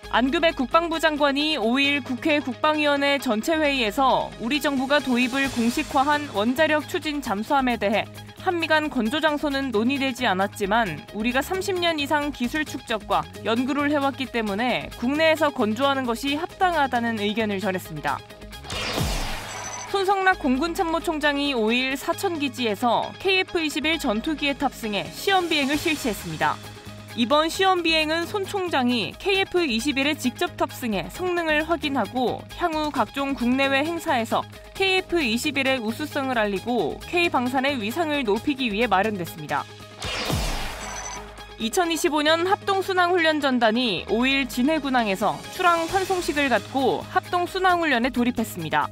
안규백 국방부 장관이 5일 국회 국방위원회 전체 회의에서 우리 정부가 도입을 공식화한 원자력 추진 잠수함에 대해 한미 간 건조 장소는 논의되지 않았지만 우리가 30년 이상 기술 축적과 연구를 해왔기 때문에 국내에서 건조하는 것이 합당하다는 의견을 전했습니다. 손성락 공군참모총장이 5일 사천기지에서 KF-21 전투기에 탑승해 시험 비행을 실시했습니다. 이번 시험 비행은 손 총장이 KF-21에 직접 탑승해 성능을 확인하고 향후 각종 국내외 행사에서 KF-21의 우수성을 알리고 K방산의 위상을 높이기 위해 마련됐습니다. 2025년 합동순항훈련전단이 5일 진해군항에서 출항 환송식을 갖고 합동순항훈련에 돌입했습니다.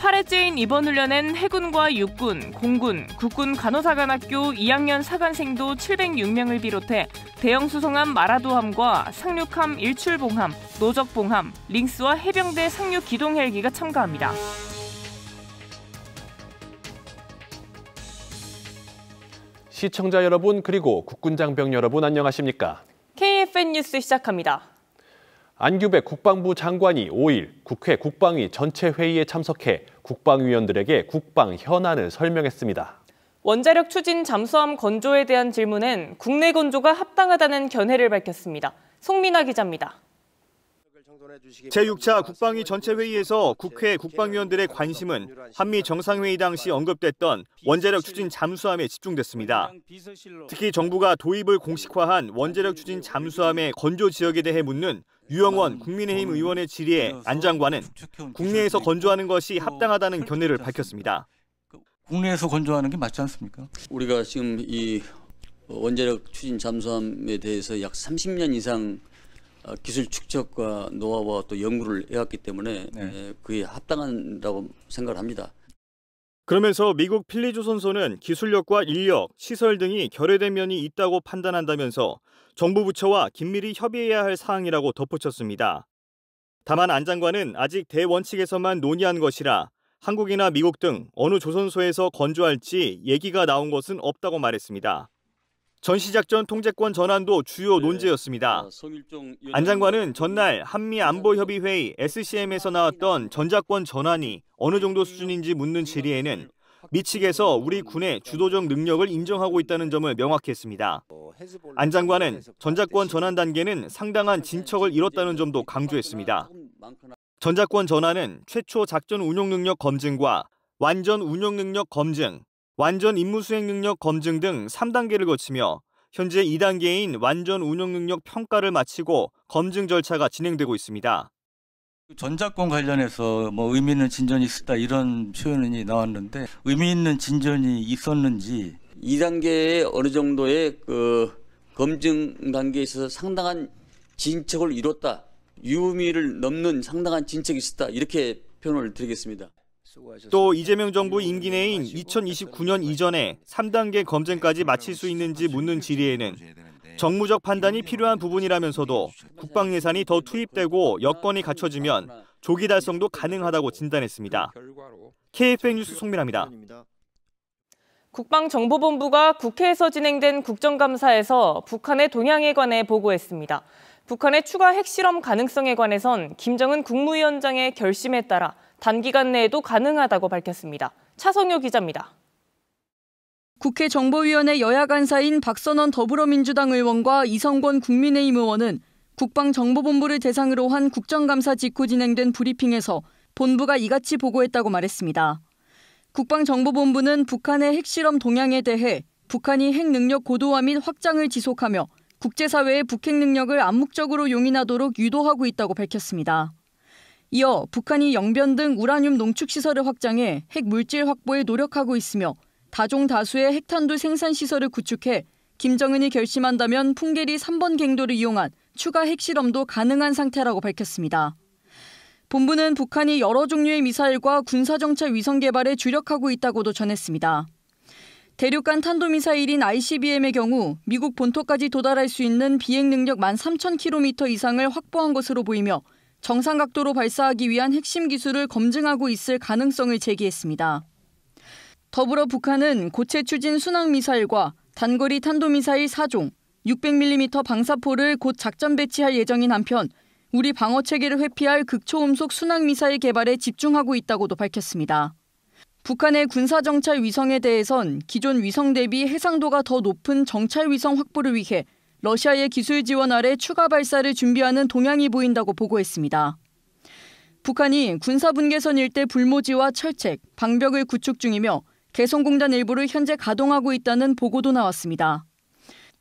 8회째인 이번 훈련엔 해군과 육군, 공군, 국군 간호사관학교 2학년 사관생도 706명을 비롯해 대형 수송함 마라도함과 상륙함 일출봉함, 노적봉함, 링스와 해병대 상륙 기동 헬기가 참가합니다. 시청자 여러분 그리고 국군장병 여러분 안녕하십니까? KFN 뉴스 시작합니다. 안규백 국방부 장관이 5일 국회 국방위 전체 회의에 참석해 국방위원들에게 국방 현안을 설명했습니다. 원자력 추진 잠수함 건조에 대한 질문엔 국내 건조가 합당하다는 견해를 밝혔습니다. 송민아 기자입니다. 제6차 국방위 전체 회의에서 국회 국방위원들의 관심은 한미 정상회의 당시 언급됐던 원자력 추진 잠수함에 집중됐습니다. 특히 정부가 도입을 공식화한 원자력 추진 잠수함의 건조 지역에 대해 묻는 유영원 국민의힘 의원의 질의에 안 장관은 국내에서 건조하는 것이 합당하다는 견해를 밝혔습니다. 국내에서 건조하는 게 맞지 않습니까? 우리가 지금 이 원자력 추진 잠수함에 대해서 약 30년 이상 기술 축적과 노하우와 또 연구를 해왔기 때문에 그게 합당하다고 생각을 합니다. 그러면서 미국 필리조선소는 기술력과 인력, 시설 등이 결여된 면이 있다고 판단한다면서 정부 부처와 긴밀히 협의해야 할 사항이라고 덧붙였습니다. 다만 안 장관은 아직 대원칙에서만 논의한 것이라 한국이나 미국 등 어느 조선소에서 건조할지 얘기가 나온 것은 없다고 말했습니다. 전시작전 통제권 전환도 주요 논제였습니다. 안 장관은 전날 한미안보협의회의 SCM에서 나왔던 전작권 전환이 어느 정도 수준인지 묻는 질의에는 미측에서 우리 군의 주도적 능력을 인정하고 있다는 점을 명확히 했습니다. 안 장관은 전작권 전환 단계는 상당한 진척을 이뤘다는 점도 강조했습니다. 전작권 전환은 최초 작전 운용 능력 검증과 완전 운용 능력 검증, 완전 임무 수행 능력 검증 등 3단계를 거치며 현재 2단계인 완전 운용 능력 평가를 마치고 검증 절차가 진행되고 있습니다. 전작권 관련해서 의미 있는 진전이 있었다 이런 표현이 나왔는데 의미 있는 진전이 있었는지 2단계의 어느 정도의 검증 단계에 있어서 상당한 진척을 이뤘다. 유의미를 넘는 상당한 진척이 있었다. 이렇게 표현을 드리겠습니다. 또 이재명 정부 임기 내인 2029년 이전에 3단계 검증까지 마칠 수 있는지 묻는 질의에는 정무적 판단이 필요한 부분이라면서도 국방 예산이 더 투입되고 여건이 갖춰지면 조기 달성도 가능하다고 진단했습니다. KFN 뉴스 송민아입니다. 국방정보본부가 국회에서 진행된 국정감사에서 북한의 동향에 관해 보고했습니다. 북한의 추가 핵실험 가능성에 관해선 김정은 국무위원장의 결심에 따라 단기간 내에도 가능하다고 밝혔습니다. 차성효 기자입니다. 국회 정보위원회 여야 간사인 박선원 더불어민주당 의원과 이성권 국민의힘 의원은 국방정보본부를 대상으로 한 국정감사 직후 진행된 브리핑에서 본부가 이같이 보고했다고 말했습니다. 국방정보본부는 북한의 핵실험 동향에 대해 북한이 핵능력 고도화 및 확장을 지속하며 국제사회의 북핵 능력을 암묵적으로 용인하도록 유도하고 있다고 밝혔습니다. 이어 북한이 영변 등 우라늄 농축시설을 확장해 핵물질 확보에 노력하고 있으며 다종 다수의 핵탄두 생산시설을 구축해 김정은이 결심한다면 풍계리 3번 갱도를 이용한 추가 핵실험도 가능한 상태라고 밝혔습니다. 본부는 북한이 여러 종류의 미사일과 군사정찰 위성 개발에 주력하고 있다고도 전했습니다. 대륙간 탄도미사일인 ICBM의 경우 미국 본토까지 도달할 수 있는 비행 능력 13,000km 이상을 확보한 것으로 보이며 정상 각도로 발사하기 위한 핵심 기술을 검증하고 있을 가능성을 제기했습니다. 더불어 북한은 고체 추진 순항미사일과 단거리 탄도미사일 4종, 600mm 방사포를 곧 작전 배치할 예정인 한편 우리 방어 체계를 회피할 극초음속 순항미사일 개발에 집중하고 있다고도 밝혔습니다. 북한의 군사정찰 위성에 대해선 기존 위성 대비 해상도가 더 높은 정찰 위성 확보를 위해 러시아의 기술 지원 아래 추가 발사를 준비하는 동향이 보인다고 보고했습니다. 북한이 군사분계선 일대 불모지와 철책, 방벽을 구축 중이며 개성공단 일부를 현재 가동하고 있다는 보고도 나왔습니다.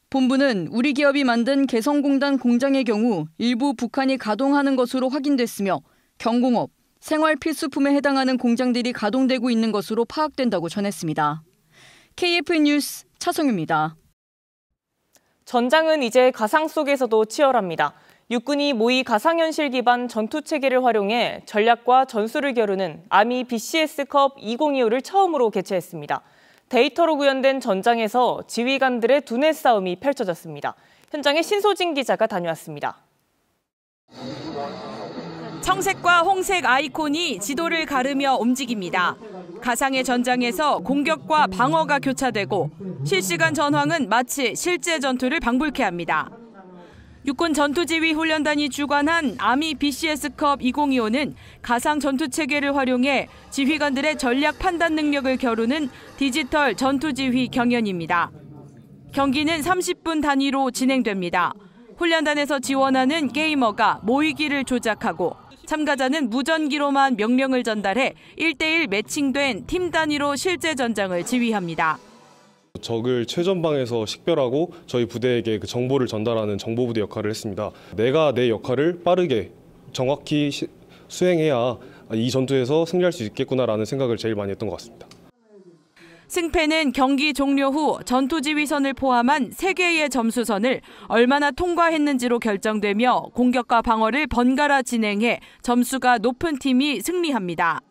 본부는 우리 기업이 만든 개성공단 공장의 경우 일부 북한이 가동하는 것으로 확인됐으며 경공업, 생활 필수품에 해당하는 공장들이 가동되고 있는 것으로 파악된다고 전했습니다. KF 뉴스 차성유입니다. 전장은 이제 가상 속에서도 치열합니다. 육군이 모의 가상현실 기반 전투체계를 활용해 전략과 전술을 겨루는 아미 BCS컵 2025를 처음으로 개최했습니다. 데이터로 구현된 전장에서 지휘관들의 두뇌 싸움이 펼쳐졌습니다. 현장에 신소진 기자가 다녀왔습니다. 청색과 홍색 아이콘이 지도를 가르며 움직입니다. 가상의 전장에서 공격과 방어가 교차되고 실시간 전황은 마치 실제 전투를 방불케 합니다. 육군 전투지휘훈련단이 주관한 아미 BCS컵 2025는 가상 전투체계를 활용해 지휘관들의 전략 판단 능력을 겨루는 디지털 전투지휘 경연입니다. 경기는 30분 단위로 진행됩니다. 훈련단에서 지원하는 게이머가 모의기를 조작하고 참가자는 무전기로만 명령을 전달해 1대1 매칭된 팀 단위로 실제 전장을 지휘합니다. 적을 최전방에서 식별하고 저희 부대에게 그 정보를 전달하는 정보부대 역할을 했습니다. 내가 내 역할을 빠르게 정확히 수행해야 이 전투에서 승리할 수 있겠구나라는 생각을 제일 많이 했던 것 같습니다. 승패는 경기 종료 후 전투지휘선을 포함한 3개의 점수선을 얼마나 통과했는지로 결정되며 공격과 방어를 번갈아 진행해 점수가 높은 팀이 승리합니다.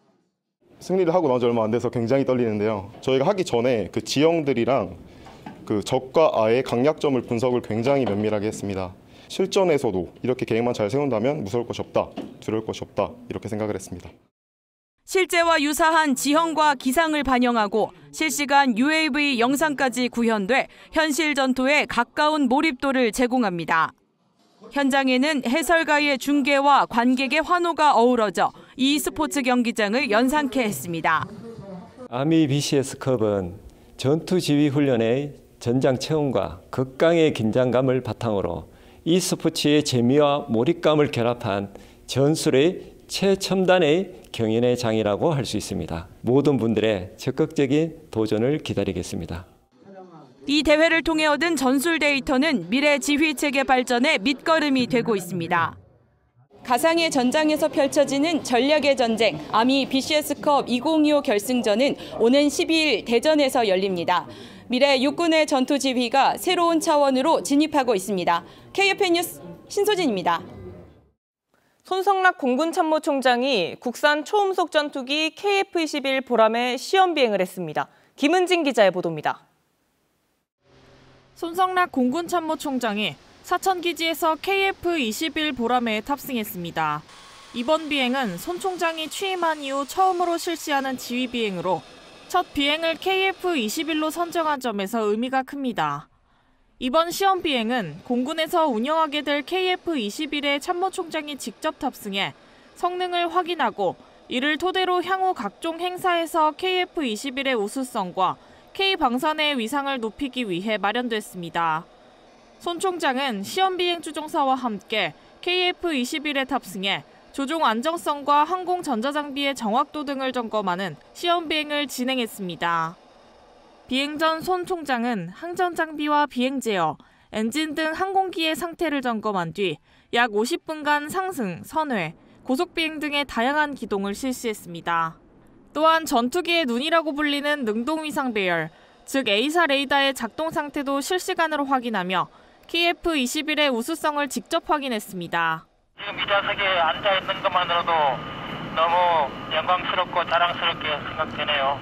승리를 하고 나서 얼마 안 돼서 굉장히 떨리는데요. 저희가 하기 전에 그 지형들이랑 그 적과 아의 강약점을 분석을 굉장히 면밀하게 했습니다. 실전에서도 이렇게 계획만 잘 세운다면 무서울 것이 없다, 두려울 것이 없다 이렇게 생각을 했습니다. 실제와 유사한 지형과 기상을 반영하고 실시간 UAV 영상까지 구현돼 현실 전투에 가까운 몰입도를 제공합니다. 현장에는 해설가의 중계와 관객의 환호가 어우러져 e스포츠 경기장을 연상케 했습니다. 아미 BCS컵은 전투지휘 훈련의 전장 체험과 극강의 긴장감을 바탕으로 e스포츠의 재미와 몰입감을 결합한 전술의 최첨단의 경연의 장이라고 할 수 있습니다. 모든 분들의 적극적인 도전을 기다리겠습니다. 이 대회를 통해 얻은 전술 데이터는 미래 지휘체계 발전의 밑거름이 되고 있습니다. 가상의 전장에서 펼쳐지는 전략의 전쟁 아미 BCS컵 2025 결승전은 오는 12일 대전에서 열립니다. 미래 육군의 전투 지휘가 새로운 차원으로 진입하고 있습니다. KFN 뉴스 신소진입니다. 손성락 공군참모총장이 국산 초음속 전투기 KF-21 보람의 시험 비행을 했습니다. 김은진 기자의 보도입니다. 손성락 공군참모총장이 사천기지에서 KF-21 보람에 탑승했습니다. 이번 비행은 손 총장이 취임한 이후 처음으로 실시하는 지휘 비행으로 첫 비행을 KF-21로 선정한 점에서 의미가 큽니다. 이번 시험 비행은 공군에서 운영하게 될 KF-21에 참모총장이 직접 탑승해 성능을 확인하고 이를 토대로 향후 각종 행사에서 KF-21의 우수성과 K방산의 위상을 높이기 위해 마련됐습니다. 손 총장은 시험 비행 추종사와 함께 KF-21에 탑승해 조종 안정성과 항공 전자장비의 정확도 등을 점검하는 시험 비행을 진행했습니다. 비행 전 손 총장은 항전 장비와 비행 제어, 엔진 등 항공기의 상태를 점검한 뒤 약 50분간 상승, 선회, 고속 비행 등의 다양한 기동을 실시했습니다. 또한 전투기의 눈이라고 불리는 능동위상 배열, 즉 A사 레이더의 작동 상태도 실시간으로 확인하며 KF-21의 우수성을 직접 확인했습니다. 지금 이 좌석에 앉아 있는 것만으로도 너무 영광스럽고 자랑스럽게 생각되네요.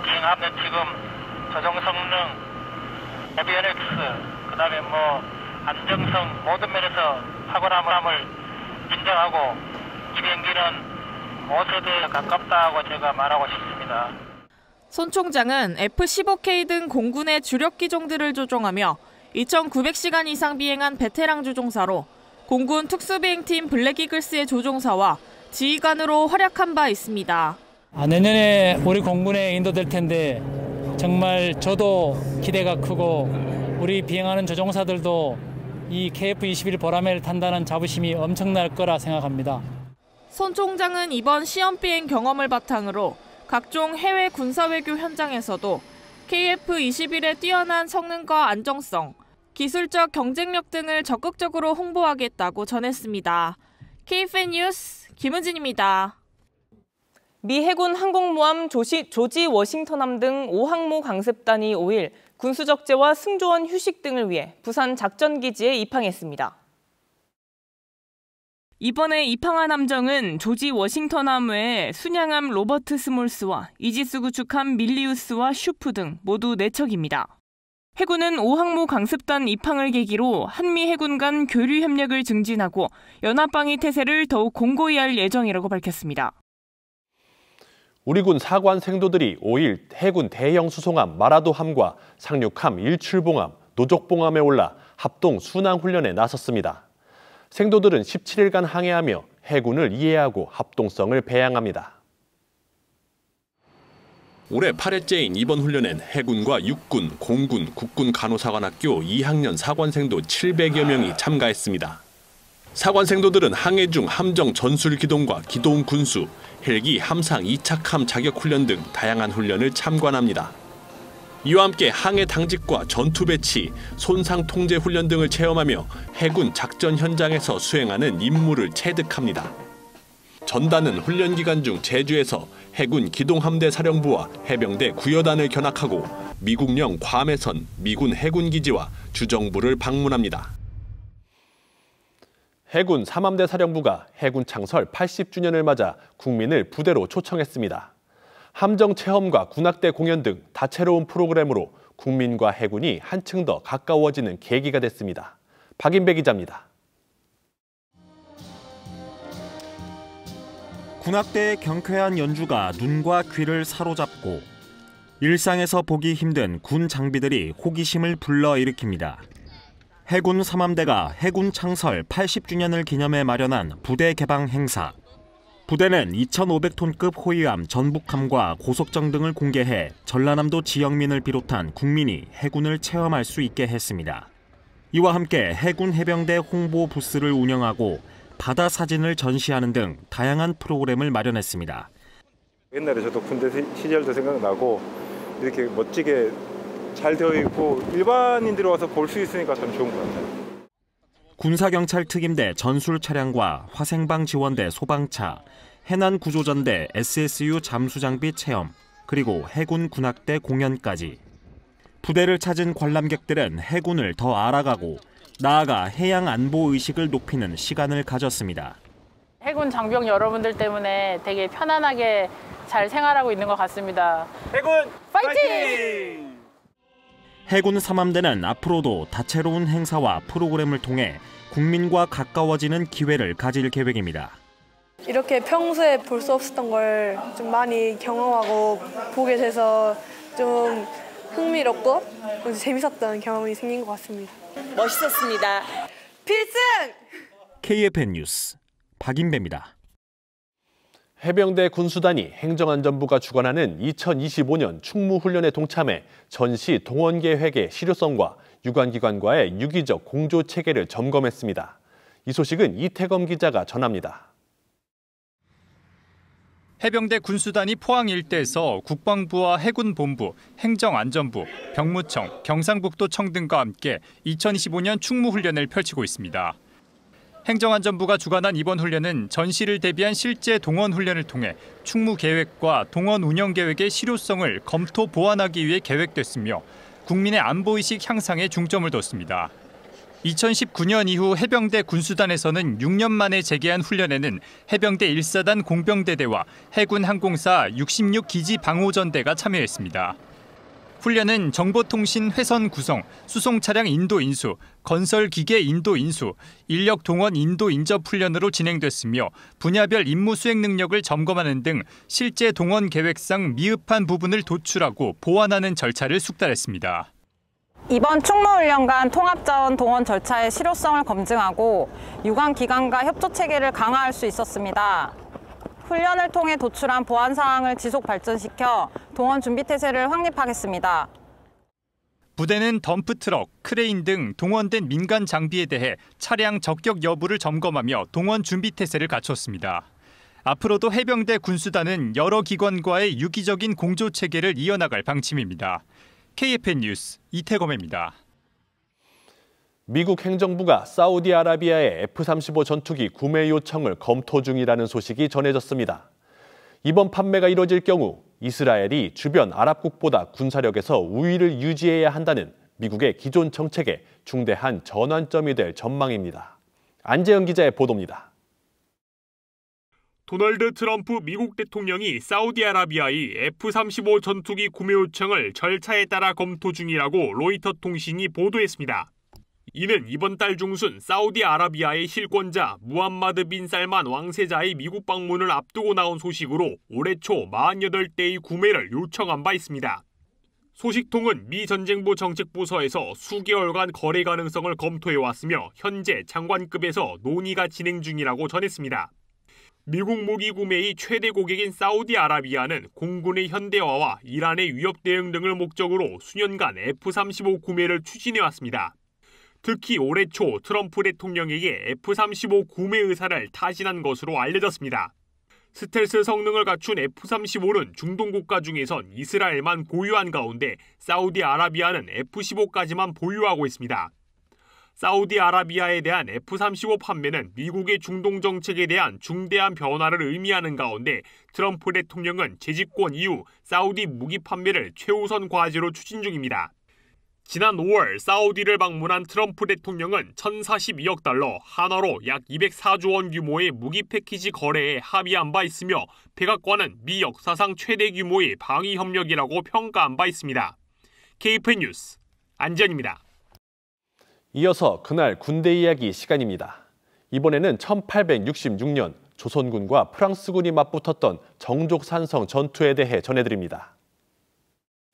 비행하면 지금 조종 성능, 에비오닉스, 그다음에 안정성 모든 면에서 탁월함을 인정하고 이 비행기는 5세대에 가깝다고 제가 말하고 싶습니다. 손 총장은 F-15K 등 공군의 주력 기종들을 조종하며 2,900시간 이상 비행한 베테랑 조종사로 공군 특수비행팀 블랙이글스의 조종사와 지휘관으로 활약한 바 있습니다. 내년에 우리 공군에 인도될 텐데 정말 저도 기대가 크고 우리 비행하는 조종사들도 이 KF-21 보라매를 탄다는 자부심이 엄청날 거라 생각합니다. 손 총장은 이번 시험 비행 경험을 바탕으로 각종 해외 군사외교 현장에서도 KF-21의 뛰어난 성능과 안정성, 기술적 경쟁력 등을 적극적으로 홍보하겠다고 전했습니다. KFN 뉴스 김은진입니다. 미 해군 항공모함 조지 워싱턴함 등 5항모 강습단이 5일 군수적재와 승조원 휴식 등을 위해 부산 작전기지에 입항했습니다. 이번에 입항한 함정은 조지 워싱턴함 외에 순양함 로버트 스몰스와 이지스 구축함 밀리우스와 슈프 등 모두 4척입니다. 해군은 5항모 강습단 입항을 계기로 한미 해군 간 교류 협력을 증진하고 연합방위 태세를 더욱 공고히 할 예정이라고 밝혔습니다. 우리 군 사관 생도들이 5일 해군 대형 수송함 마라도함과 상륙함 일출봉함, 노족봉함에 올라 합동 순항훈련에 나섰습니다. 생도들은 17일간 항해하며 해군을 이해하고 합동성을 배양합니다. 올해 8회째인 이번 훈련엔 해군과 육군, 공군, 국군 간호사관학교 2학년 사관생도 700여 명이 참가했습니다. 사관생도들은 항해 중 함정 전술 기동과 기동 군수, 헬기 함상 2착함 자격 훈련 등 다양한 훈련을 참관합니다. 이와 함께 항해 당직과 전투 배치, 손상 통제 훈련 등을 체험하며 해군 작전 현장에서 수행하는 임무를 체득합니다. 전단은 훈련 기간 중 제주에서 해군 기동함대 사령부와 해병대 구여단을 견학하고 미국령 괌에선 미군 해군기지와 주정부를 방문합니다. 해군 3함대 사령부가 해군 창설 80주년을 맞아 국민을 부대로 초청했습니다. 함정 체험과 군악대 공연 등 다채로운 프로그램으로 국민과 해군이 한층 더 가까워지는 계기가 됐습니다. 박인배 기자입니다. 군악대의 경쾌한 연주가 눈과 귀를 사로잡고 일상에서 보기 힘든 군 장비들이 호기심을 불러일으킵니다. 해군 3함대가 해군 창설 80주년을 기념해 마련한 부대 개방 행사. 부대는 2,500톤급 호위함 전북함과 고속정 등을 공개해 전라남도 지역민을 비롯한 국민이 해군을 체험할 수 있게 했습니다. 이와 함께 해군 해병대 홍보 부스를 운영하고 바다 사진을 전시하는 등 다양한 프로그램을 마련했습니다. 옛날에 저도 군대 시절도 생각나고 이렇게 멋지게 잘 되어 있고 일반인들이 와서 볼 수 있으니까 참 좋은 것 같아요. 군사경찰 특임대 전술 차량과 화생방 지원대 소방차, 해난 구조전대 SSU 잠수장비 체험, 그리고 해군 군악대 공연까지. 부대를 찾은 관람객들은 해군을 더 알아가고 나아가 해양 안보 의식을 높이는 시간을 가졌습니다. 해군 장병 여러분들 때문에 되게 편안하게 잘 생활하고 있는 것 같습니다. 해군 파이팅! 해군 3함대는 앞으로도 다채로운 행사와 프로그램을 통해 국민과 가까워지는 기회를 가질 계획입니다. 이렇게 평소에 볼 수 없었던 걸 좀 많이 경험하고 보게 돼서 좀 흥미롭고 재밌었던 경험이 생긴 것 같습니다. 멋있었습니다. 필승! KFN 뉴스 박인배입니다. 해병대 군수단이 행정안전부가 주관하는 2025년 충무훈련에 동참해 전시 동원 계획의 실효성과 유관기관과의 유기적 공조 체계를 점검했습니다. 이 소식은 이태검 기자가 전합니다. 해병대 군수단이 포항 일대에서 국방부와 해군본부, 행정안전부, 병무청, 경상북도청 등과 함께 2025년 충무훈련을 펼치고 있습니다. 행정안전부가 주관한 이번 훈련은 전시를 대비한 실제 동원 훈련을 통해 충무 계획과 동원 운영 계획의 실효성을 검토 보완하기 위해 계획됐으며 국민의 안보의식 향상에 중점을 뒀습니다. 2019년 이후 해병대 군수단에서는 6년 만에 재개한 훈련에는 해병대 1사단 공병대대와 해군 항공사 66기지 방호전대가 참여했습니다. 훈련은 정보통신 회선 구성, 수송차량 인도 인수, 건설기계 인도 인수, 인력 동원 인도 인접 훈련으로 진행됐으며 분야별 임무 수행 능력을 점검하는 등 실제 동원 계획상 미흡한 부분을 도출하고 보완하는 절차를 숙달했습니다. 이번 충무훈련간 통합자원 동원 절차의 실효성을 검증하고 유관 기관과 협조 체계를 강화할 수 있었습니다. 훈련을 통해 도출한 보안 사항을 지속 발전시켜 동원 준비 태세를 확립하겠습니다. 부대는 덤프트럭, 크레인 등 동원된 민간 장비에 대해 차량 적격 여부를 점검하며 동원 준비 태세를 갖췄습니다. 앞으로도 해병대 군수단은 여러 기관과의 유기적인 공조 체계를 이어나갈 방침입니다. KFN 뉴스 이태검입니다. 미국 행정부가 사우디아라비아의 F-35 전투기 구매 요청을 검토 중이라는 소식이 전해졌습니다. 이번 판매가 이뤄질 경우 이스라엘이 주변 아랍국보다 군사력에서 우위를 유지해야 한다는 미국의 기존 정책에 중대한 전환점이 될 전망입니다. 안재영 기자의 보도입니다. 도널드 트럼프 미국 대통령이 사우디아라비아의 F-35 전투기 구매 요청을 절차에 따라 검토 중이라고 로이터 통신이 보도했습니다. 이는 이번 달 중순 사우디아라비아의 실권자 무함마드 빈 살만 왕세자의 미국 방문을 앞두고 나온 소식으로 올해 초 48대의 구매를 요청한 바 있습니다. 소식통은 미 전쟁부 정책부서에서 수개월간 거래 가능성을 검토해왔으며 현재 장관급에서 논의가 진행 중이라고 전했습니다. 미국 무기 구매의 최대 고객인 사우디아라비아는 공군의 현대화와 이란의 위협 대응 등을 목적으로 수년간 F-35 구매를 추진해왔습니다. 특히 올해 초 트럼프 대통령에게 F-35 구매 의사를 타진한 것으로 알려졌습니다. 스텔스 성능을 갖춘 F-35는 중동 국가 중에선 이스라엘만 보유한 가운데 사우디아라비아는 F-15까지만 보유하고 있습니다. 사우디아라비아에 대한 F-35 판매는 미국의 중동 정책에 대한 중대한 변화를 의미하는 가운데 트럼프 대통령은 재집권 이후 사우디 무기 판매를 최우선 과제로 추진 중입니다. 지난 5월 사우디를 방문한 트럼프 대통령은 1,042억 달러, 한화로 약 204조 원 규모의 무기 패키지 거래에 합의한 바 있으며 백악관은 미 역사상 최대 규모의 방위 협력이라고 평가한 바 있습니다. KFN 뉴스 안재현입니다. 이어서 그날 군대 이야기 시간입니다. 이번에는 1866년 조선군과 프랑스군이 맞붙었던 정족산성 전투에 대해 전해드립니다.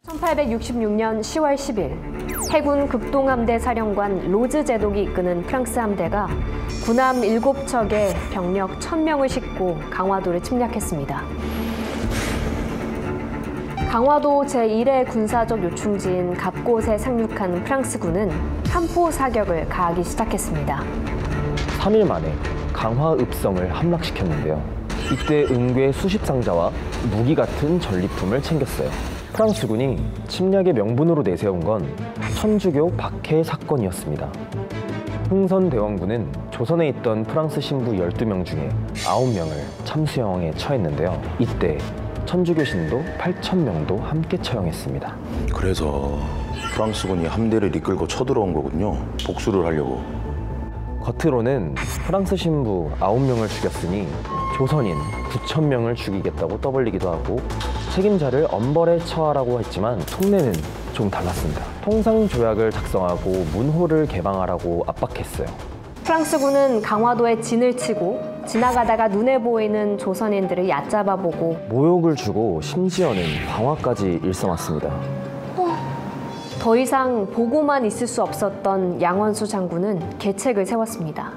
1866년 10월 10일 해군 극동함대 사령관 로즈 제독이 이끄는 프랑스 함대가 군함 7척에 병력 1,000명을 싣고 강화도를 침략했습니다. 강화도 제1의 군사적 요충지인 갑곳에 상륙한 프랑스군은 함포 사격을 가하기 시작했습니다. 3일 만에 강화읍성을 함락시켰는데요. 이때 은괴 수십 상자와 무기 같은 전리품을 챙겼어요. 프랑스군이 침략의 명분으로 내세운 건 천주교 박해 사건이었습니다. 흥선대원군은 조선에 있던 프랑스 신부 12명 중에 9명을 참수형에 처했는데요. 이때 천주교 신도 8,000명도 함께 처형했습니다. 그래서 프랑스군이 함대를 이끌고 쳐들어온 거군요. 복수를 하려고. 겉으로는 프랑스 신부 9명을 죽였으니 조선인 9,000명을 죽이겠다고 떠벌리기도 하고 책임자를 엄벌에 처하라고 했지만 속내는 좀 달랐습니다. 통상조약을 작성하고 문호를 개방하라고 압박했어요. 프랑스군은 강화도에 진을 치고 지나가다가 눈에 보이는 조선인들을 얕잡아보고 모욕을 주고 심지어는 방화까지 일삼았습니다. 더 이상 보고만 있을 수 없었던 양원수 장군은 계책을 세웠습니다.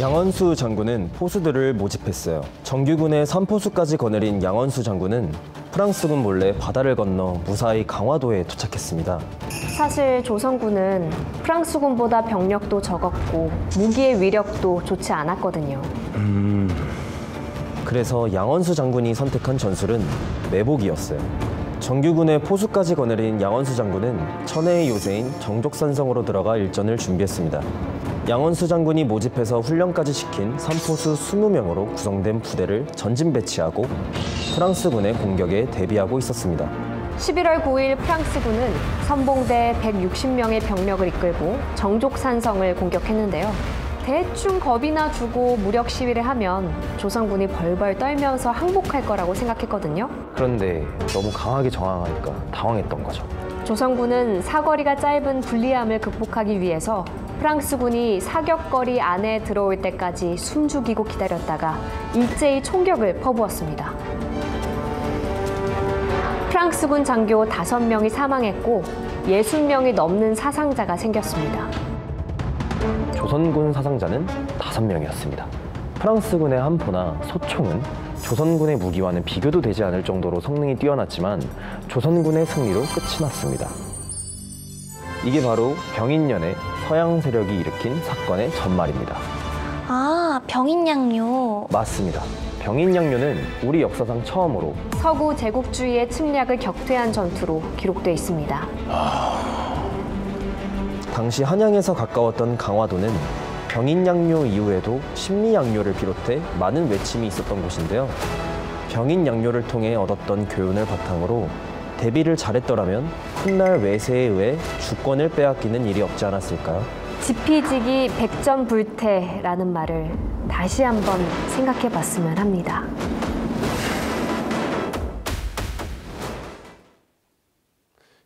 양원수 장군은 포수들을 모집했어요. 정규군의 선포수까지 거느린 양원수 장군은 프랑스군 몰래 바다를 건너 무사히 강화도에 도착했습니다. 사실 조선군은 프랑스군보다 병력도 적었고 무기의 위력도 좋지 않았거든요. 그래서 양원수 장군이 선택한 전술은 매복이었어요. 정규군의 포수까지 거느린 양원수 장군은 천혜의 요새인 정족산성으로 들어가 일전을 준비했습니다. 양원수 장군이 모집해서 훈련까지 시킨 선포수 20명으로 구성된 부대를 전진 배치하고 프랑스군의 공격에 대비하고 있었습니다. 11월 9일 프랑스군은 선봉대 160명의 병력을 이끌고 정족산성을 공격했는데요. 대충 겁이나 주고 무력 시위를 하면 조선군이 벌벌 떨면서 항복할 거라고 생각했거든요. 그런데 너무 강하게 저항하니까 당황했던 거죠. 조선군은 사거리가 짧은 불리함을 극복하기 위해서 프랑스군이 사격거리 안에 들어올 때까지 숨죽이고 기다렸다가 일제히 총격을 퍼부었습니다. 프랑스군 장교 5명이 사망했고 60명이 넘는 사상자가 생겼습니다. 조선군 사상자는 5명이었습니다. 프랑스군의 함포나 소총은 조선군의 무기와는 비교도 되지 않을 정도로 성능이 뛰어났지만 조선군의 승리로 끝이 났습니다. 이게 바로 병인년에 서양 세력이 일으킨 사건의 전말입니다. 아, 병인양요. 맞습니다. 병인양요는 우리 역사상 처음으로 서구 제국주의의 침략을 격퇴한 전투로 기록돼 있습니다. 당시 한양에서 가까웠던 강화도는 병인양요 이후에도 심리양요를 비롯해 많은 외침이 있었던 곳인데요. 병인양요를 통해 얻었던 교훈을 바탕으로 대비를 잘했더라면 훗날 외세에 의해 주권을 빼앗기는 일이 없지 않았을까요? 지피지기 백전불태라는 말을 다시 한번 생각해 봤으면 합니다.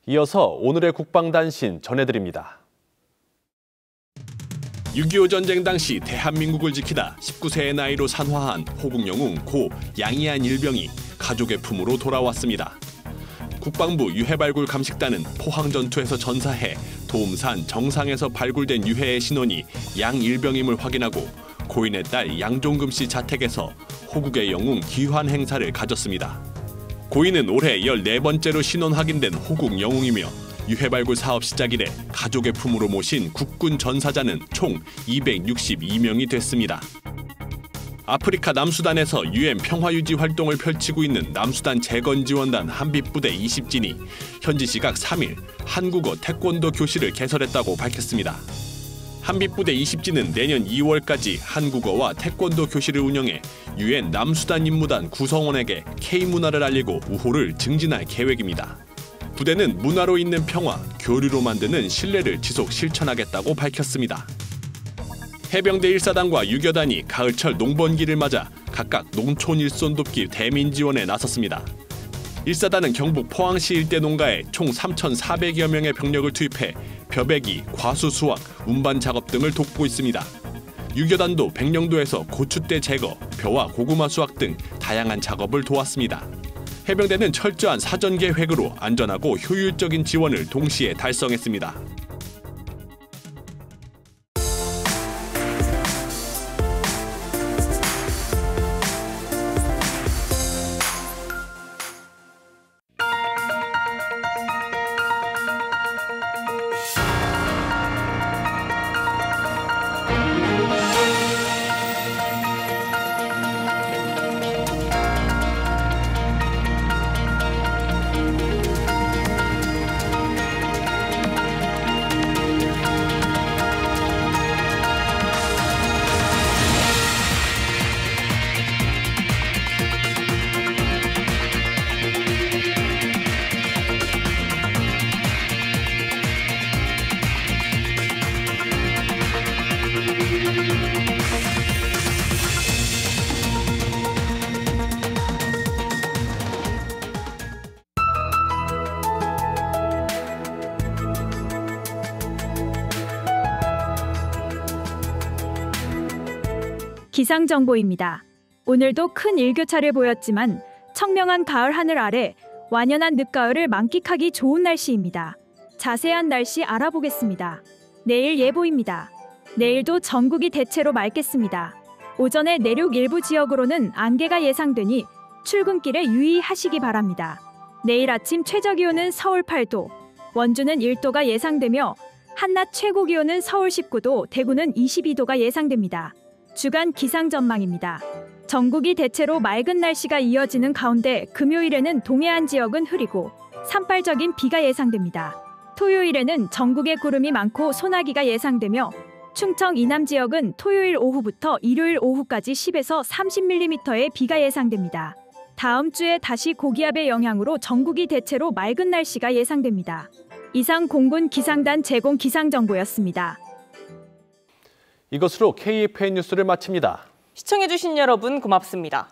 이어서 오늘의 국방단신 전해드립니다. 6.25 전쟁 당시 대한민국을 지키다 19세의 나이로 산화한 호국영웅 고 양이한 일병이 가족의 품으로 돌아왔습니다. 국방부 유해발굴 감식단은 포항전투에서 전사해 도움산 정상에서 발굴된 유해의 신원이 양일병임을 확인하고 고인의 딸 양종금 씨 자택에서 호국의 영웅 귀환 행사를 가졌습니다. 고인은 올해 14번째로 신원 확인된 호국 영웅이며 유해발굴 사업 시작 이래 가족의 품으로 모신 국군 전사자는 총 262명이 됐습니다. 아프리카 남수단에서 UN 평화유지 활동을 펼치고 있는 남수단 재건지원단 한빛부대 20진이 현지 시각 3일 한국어 태권도 교실을 개설했다고 밝혔습니다. 한빛부대 20진은 내년 2월까지 한국어와 태권도 교실을 운영해 UN 남수단 임무단 구성원에게 K문화를 알리고 우호를 증진할 계획입니다. 부대는 문화로 잇는 평화, 교류로 만드는 신뢰를 지속 실천하겠다고 밝혔습니다. 해병대 1사단과 유교단이 가을철 농번기를 맞아 각각 농촌 일손 돕기 대민 지원에 나섰습니다. 1사단은 경북 포항시 일대 농가에 총 3,400여 명의 병력을 투입해 벼베기, 과수 수확, 운반 작업 등을 돕고 있습니다. 유교단도 백령도에서 고추대 제거, 벼와 고구마 수확 등 다양한 작업을 도왔습니다. 해병대는 철저한 사전 계획으로 안전하고 효율적인 지원을 동시에 달성했습니다. 기상정보입니다. 오늘도 큰 일교차를 보였지만 청명한 가을 하늘 아래 완연한 늦가을을 만끽하기 좋은 날씨입니다. 자세한 날씨 알아보겠습니다. 내일 예보입니다. 내일도 전국이 대체로 맑겠습니다. 오전에 내륙 일부 지역으로는 안개가 예상되니 출근길에 유의하시기 바랍니다. 내일 아침 최저기온은 서울 8도, 원주는 1도가 예상되며 한낮 최고기온은 서울 19도, 대구는 22도가 예상됩니다. 주간 기상 전망입니다. 전국이 대체로 맑은 날씨가 이어지는 가운데 금요일에는 동해안 지역은 흐리고 산발적인 비가 예상됩니다. 토요일에는 전국에 구름이 많고 소나기가 예상되며 충청 이남 지역은 토요일 오후부터 일요일 오후까지 10에서 30mm의 비가 예상됩니다. 다음 주에 다시 고기압의 영향으로 전국이 대체로 맑은 날씨가 예상됩니다. 이상 공군 기상단 제공 기상정보였습니다. 이것으로 KFN 뉴스를 마칩니다. 시청해주신 여러분 고맙습니다.